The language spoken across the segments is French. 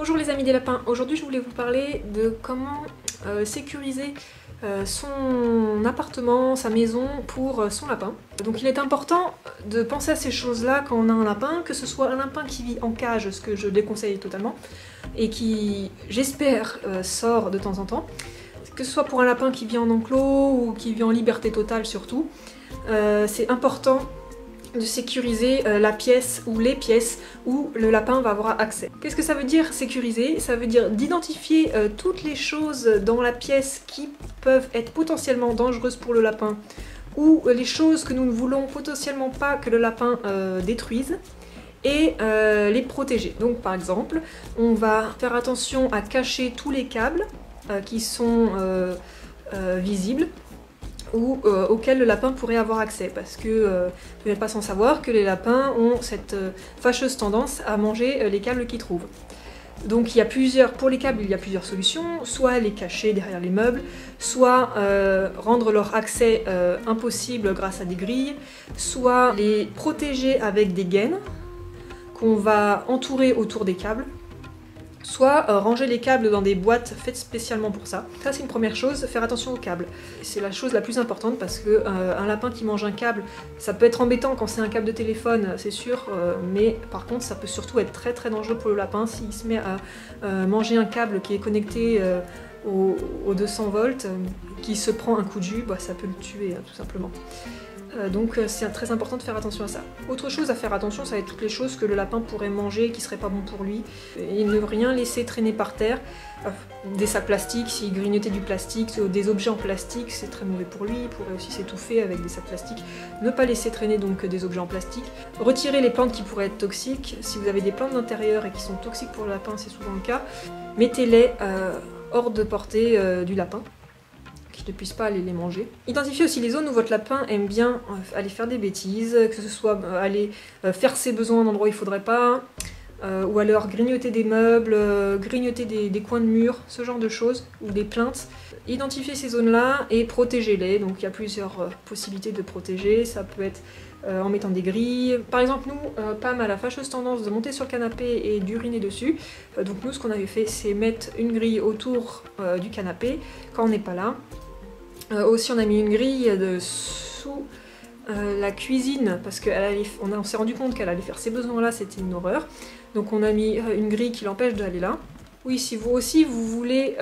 Bonjour les amis des lapins, aujourd'hui je voulais vous parler de comment sécuriser son appartement, sa maison pour son lapin. Donc il est important de penser à ces choses-là quand on a un lapin, que ce soit un lapin qui vit en cage, ce que je déconseille totalement, et qui, j'espère, sort de temps en temps, que ce soit pour un lapin qui vit en enclos ou qui vit en liberté totale surtout, c'est important de sécuriser la pièce ou les pièces où le lapin va avoir accès. Qu'est-ce que ça veut dire sécuriser? Ça veut dire d'identifier toutes les choses dans la pièce qui peuvent être potentiellement dangereuses pour le lapin ou les choses que nous ne voulons potentiellement pas que le lapin détruise et les protéger. Donc par exemple, on va faire attention à cacher tous les câbles qui sont visibles ou auquel le lapin pourrait avoir accès, parce que vous n'êtes pas sans savoir que les lapins ont cette fâcheuse tendance à manger les câbles qu'ils trouvent. Donc pour les câbles il y a plusieurs solutions, soit les cacher derrière les meubles, soit rendre leur accès impossible grâce à des grilles, soit les protéger avec des gaines qu'on va entourer autour des câbles, soit ranger les câbles dans des boîtes faites spécialement pour ça. Ça c'est une première chose, faire attention aux câbles. C'est la chose la plus importante parce que un lapin qui mange un câble, ça peut être embêtant quand c'est un câble de téléphone, c'est sûr, mais par contre ça peut surtout être très très dangereux pour le lapin s'il se met à manger un câble qui est connecté aux 200 volts, qui se prend un coup de jus, bah, ça peut le tuer tout simplement. Donc c'est très important de faire attention à ça. Autre chose à faire attention, ça va être toutes les choses que le lapin pourrait manger qui seraient pas bon pour lui. Et ne rien laisser traîner par terre. Des sacs plastiques, s'il grignotait du plastique, des objets en plastique, c'est très mauvais pour lui. Il pourrait aussi s'étouffer avec des sacs plastiques. Ne pas laisser traîner donc des objets en plastique. Retirer les plantes qui pourraient être toxiques. Si vous avez des plantes d'intérieur et qui sont toxiques pour le lapin, c'est souvent le cas. Mettez-les hors de portée du lapin, qui ne puisse pas aller les manger. Identifiez aussi les zones où votre lapin aime bien aller faire des bêtises, que ce soit aller faire ses besoins à un endroit où il ne faudrait pas, ou alors grignoter des meubles, grignoter des coins de mur, ce genre de choses, ou des plinthes. Identifiez ces zones-là et protégez-les. Donc il y a plusieurs possibilités de protéger, ça peut être en mettant des grilles. Par exemple, nous, Pam a la fâcheuse tendance de monter sur le canapé et d'uriner dessus. Donc nous, ce qu'on avait fait, c'est mettre une grille autour du canapé quand on n'est pas là. Aussi on a mis une grille sous la cuisine parce qu'on s'est rendu compte qu'elle allait faire ses besoins là, c'était une horreur. Donc on a mis une grille qui l'empêche d'aller là. Oui, si vous aussi vous voulez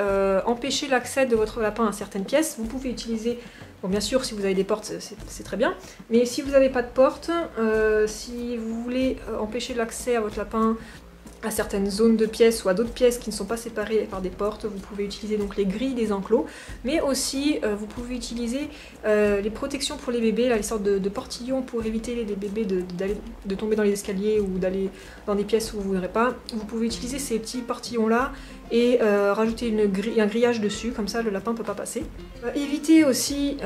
empêcher l'accès de votre lapin à certaines pièces, vous pouvez utiliser, bon bien sûr si vous avez des portes c'est très bien, mais si vous n'avez pas de porte, si vous voulez empêcher l'accès à votre lapin à certaines zones de pièces ou à d'autres pièces qui ne sont pas séparées par des portes, vous pouvez utiliser donc les grilles des enclos, mais aussi vous pouvez utiliser les protections pour les bébés, là, les sortes de portillons pour éviter les bébés de tomber dans les escaliers ou d'aller dans des pièces où vous ne voudrez pas. Vous pouvez utiliser ces petits portillons là et rajouter un grillage dessus, comme ça le lapin ne peut pas passer. Évitez aussi,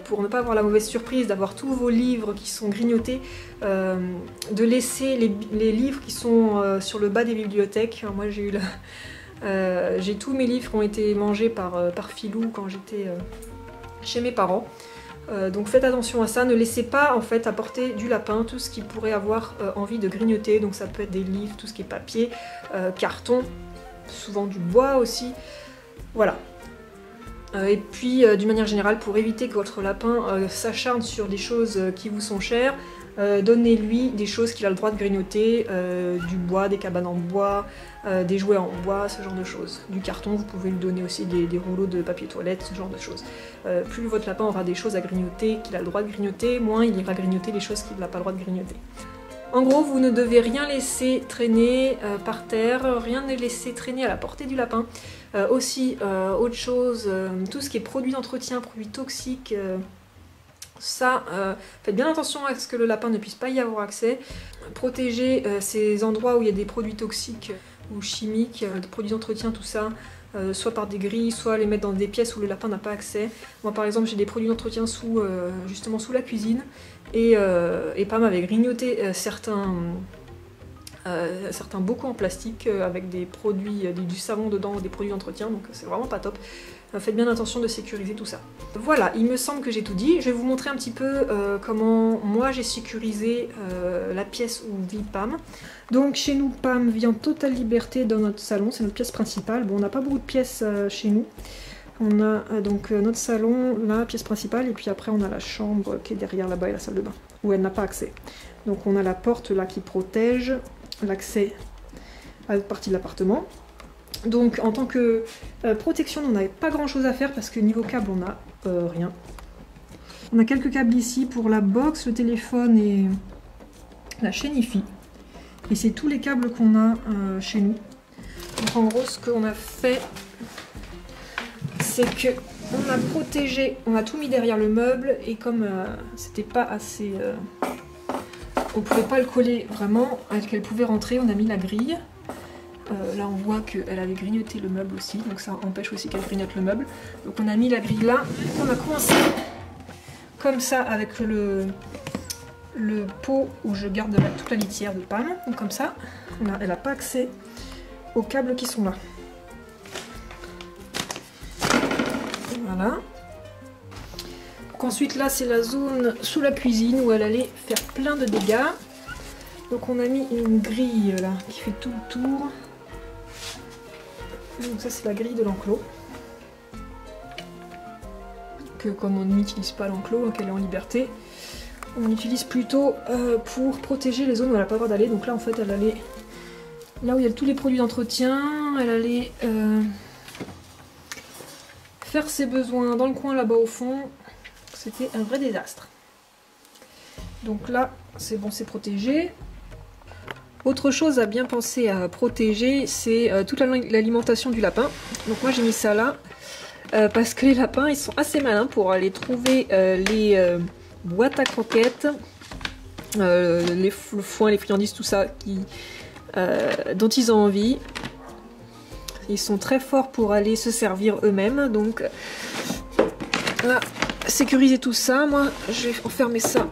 pour ne pas avoir la mauvaise surprise d'avoir tous vos livres qui sont grignotés, de laisser les livres qui sont sur le bas des bibliothèques. Moi j'ai tous mes livres qui ont été mangés par Filou quand j'étais chez mes parents. Donc faites attention à ça, ne laissez pas en fait à portée du lapin tout ce qu'il pourrait avoir envie de grignoter. Donc ça peut être des livres, tout ce qui est papier, carton, souvent du bois aussi. Voilà. Et puis d'une manière générale, pour éviter que votre lapin s'acharne sur des choses qui vous sont chères, donnez-lui des choses qu'il a le droit de grignoter, du bois, des cabanes en bois, des jouets en bois, ce genre de choses. Du carton, vous pouvez lui donner aussi des rouleaux de papier toilette, ce genre de choses. Plus votre lapin aura des choses à grignoter, qu'il a le droit de grignoter, moins il ira grignoter les choses qu'il n'a pas le droit de grignoter. En gros, vous ne devez rien laisser traîner par terre, rien ne laisser traîner à la portée du lapin. Aussi, autre chose, tout ce qui est produits d'entretien, produits toxiques, ça, faites bien attention à ce que le lapin ne puisse pas y avoir accès. Protégez ces endroits où il y a des produits toxiques ou chimiques, des produits d'entretien, tout ça, soit par des grilles, soit les mettre dans des pièces où le lapin n'a pas accès. Moi par exemple j'ai des produits d'entretien justement sous la cuisine et Pam avait grignoté certains certains beaucoup en plastique avec des produits, du savon dedans ou des produits d'entretien, donc c'est vraiment pas top. Faites bien attention de sécuriser tout ça. Voilà, il me semble que j'ai tout dit. Je vais vous montrer un petit peu comment moi j'ai sécurisé la pièce où vit Pam. Donc chez nous, Pam vit en totale liberté dans notre salon, c'est notre pièce principale. Bon, on n'a pas beaucoup de pièces chez nous. On a donc notre salon, la pièce principale, et puis après on a la chambre qui est derrière là-bas et la salle de bain, où elle n'a pas accès. Donc on a la porte là qui protège l'accès à l'autre partie de l'appartement. Donc en tant que protection, on n'avait pas grand chose à faire parce que niveau câble, on n'a rien. On a quelques câbles ici pour la box, le téléphone et la chaîne Hi-Fi. Et c'est tous les câbles qu'on a chez nous. Donc en gros, ce qu'on a fait, c'est que on a protégé, on a tout mis derrière le meuble et comme c'était pas assez, on pouvait pas le coller vraiment, qu'elle pouvait rentrer, on a mis la grille. Là on voit qu'elle avait grignoté le meuble aussi, donc ça empêche aussi qu'elle grignote le meuble. Donc on a mis la grille là, on a coincé comme ça avec le pot où je garde toute la litière de Pam. Donc comme ça, elle n'a pas accès aux câbles qui sont là. Voilà. Donc ensuite là c'est la zone sous la cuisine où elle allait faire plein de dégâts. Donc on a mis une grille là qui fait tout le tour. Donc ça c'est la grille de l'enclos. Que comme on n'utilise pas l'enclos, donc elle est en liberté, on utilise plutôt pour protéger les zones où elle n'a pas le droit d'aller. Donc là en fait elle allait là où il y a tous les produits d'entretien, elle allait faire ses besoins dans le coin là-bas au fond. C'était un vrai désastre. Donc là c'est bon, c'est protégé. Autre chose à bien penser à protéger, c'est toute l'alimentation du lapin. Donc moi j'ai mis ça là, parce que les lapins ils sont assez malins pour aller trouver les boîtes à croquettes, le foin, les friandises, tout ça dont ils ont envie. Ils sont très forts pour aller se servir eux-mêmes, donc là, sécuriser tout ça. Moi je vais enfermer ça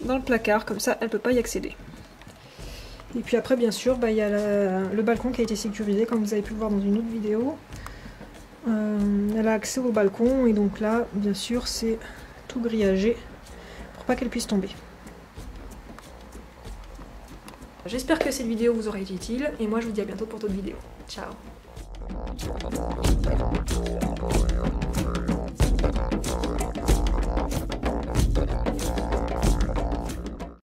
dans le placard, comme ça elle peut pas y accéder. Et puis après bien sûr il y a le balcon qui a été sécurisé comme vous avez pu le voir dans une autre vidéo. Elle a accès au balcon et donc là bien sûr c'est tout grillagé pour pas qu'elle puisse tomber. J'espère que cette vidéo vous aura été utile et moi je vous dis à bientôt pour d'autres vidéos. Ciao.